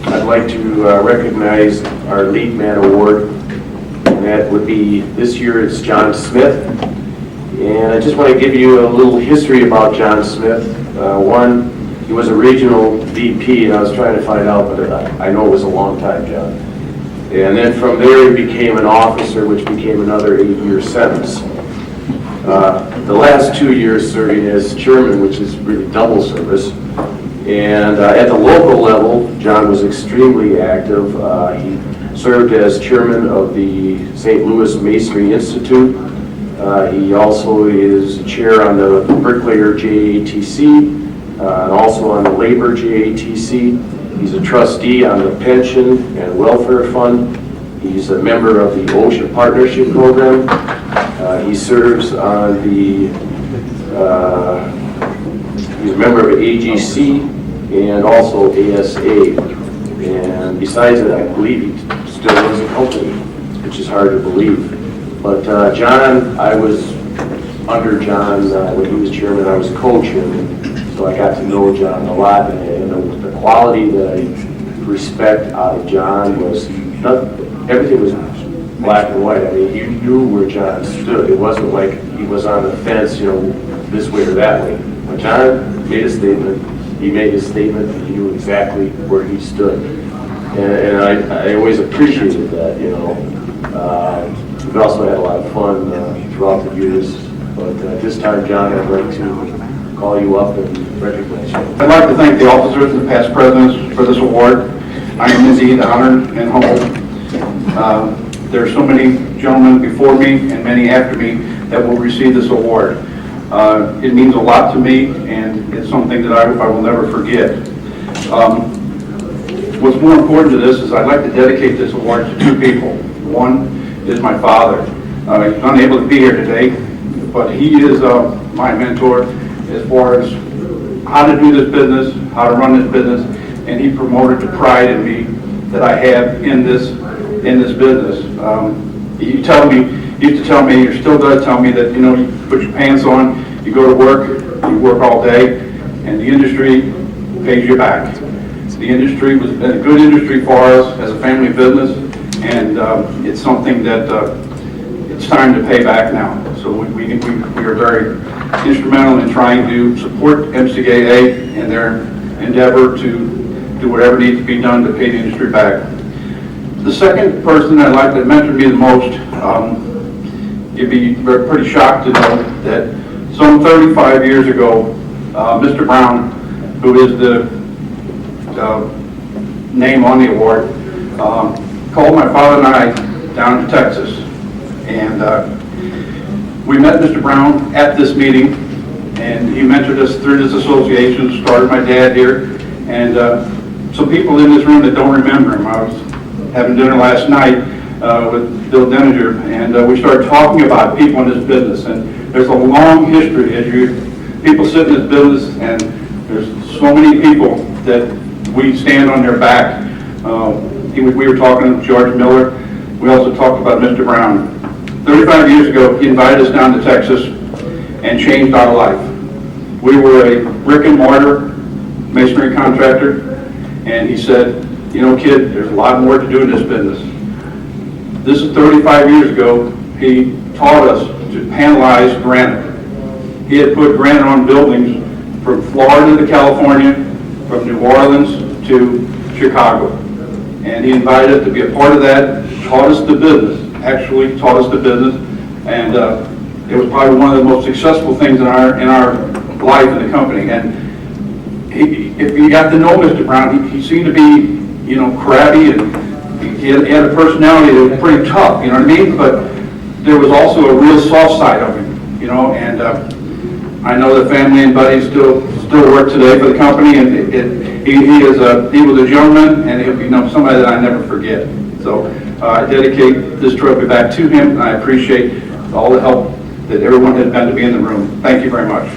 I'd like to recognize our Leadman Award, and that would be, this year it's John Smith. And I just want to give you a little history about John Smith. One, he was a regional VP, and I was trying to find out, but I know it was a long time, John. And then from there he became an officer, which became another 8-year sentence. The last 2 years serving as chairman, which is really double service. And at the local level, John was extremely active. He served as chairman of the St. Louis Masonry Institute. He also is chair on the Bricklayer JATC, and also on the Labor JATC. He's a trustee on the Pension and Welfare Fund. He's a member of the OSHA Partnership Program. He serves on the, he's a member of AGC and also ASA. And besides that, I believe he still runs a company, which is hard to believe. But John, I was under John when he was chairman. I was coach, and so I got to know John a lot. And the quality that I respect out of John was everything was black and white. I mean, you knew where John stood. It wasn't like he was on the fence, you know, this way or that way. When John made a statement, he made his statement, and he knew exactly where he stood. And I always appreciated that, you know. We've also had a lot of fun throughout the years. But this time, John, I'd like to call you up and recognize you. I'd like to thank the officers and past presidents for this award. I am indeed honored and humbled. There are so many gentlemen before me and many after me that will receive this award. It means a lot to me, and it's something that I will never forget. What's more important to this is I'd like to dedicate this award to two people. One is my father. He's unable to be here today, but he is my mentor as far as how to do this business, how to run this business, and he promoted the pride in me that I have in this business. He used to tell me, or still does tell me, that, you know, you put your pants on, you go to work, you work all day, and the industry pays you back. The industry has been a good industry for us as a family business, and it's something that it's time to pay back now. So we are very instrumental in trying to support MCAA in their endeavor to do whatever needs to be done to pay the industry back. The second person I'd like to mention me the most, you'd be pretty shocked to know that some 35 years ago, Mr. Brown, who is the name on the award, called my father and I down to Texas. And we met Mr. Brown at this meeting, and he mentored us through this association, started my dad here. And some people in this room that don't remember him, I was having dinner last night with Bill Denninger, and we started talking about people in this business. And there's a long history as people sit in this business, and there's so many people that we stand on their back. We were talking to George Miller. We also talked about Mr. Brown. 35 years ago, he invited us down to Texas and changed our life. We were a brick and mortar masonry contractor, and he said, you know, kid, there's a lot more to do in this business. This is 35 years ago. He taught us to panelize granite. He had put granite on buildings from Florida to California, from New Orleans to Chicago. And he invited us to be a part of that, taught us the business, actually taught us the business, and it was probably one of the most successful things in our life in the company. And if you got to know Mr. Brown, he seemed to be, you know, crabby, and he had a personality that was pretty tough, you know what I mean? But there was also a real soft side of him, you know, and I know the family and buddies still work today for the company, and he was a gentleman, and you know, somebody that I never forget. So I dedicate this trophy back to him, and I appreciate all the help that everyone has been to be in the room. Thank you very much.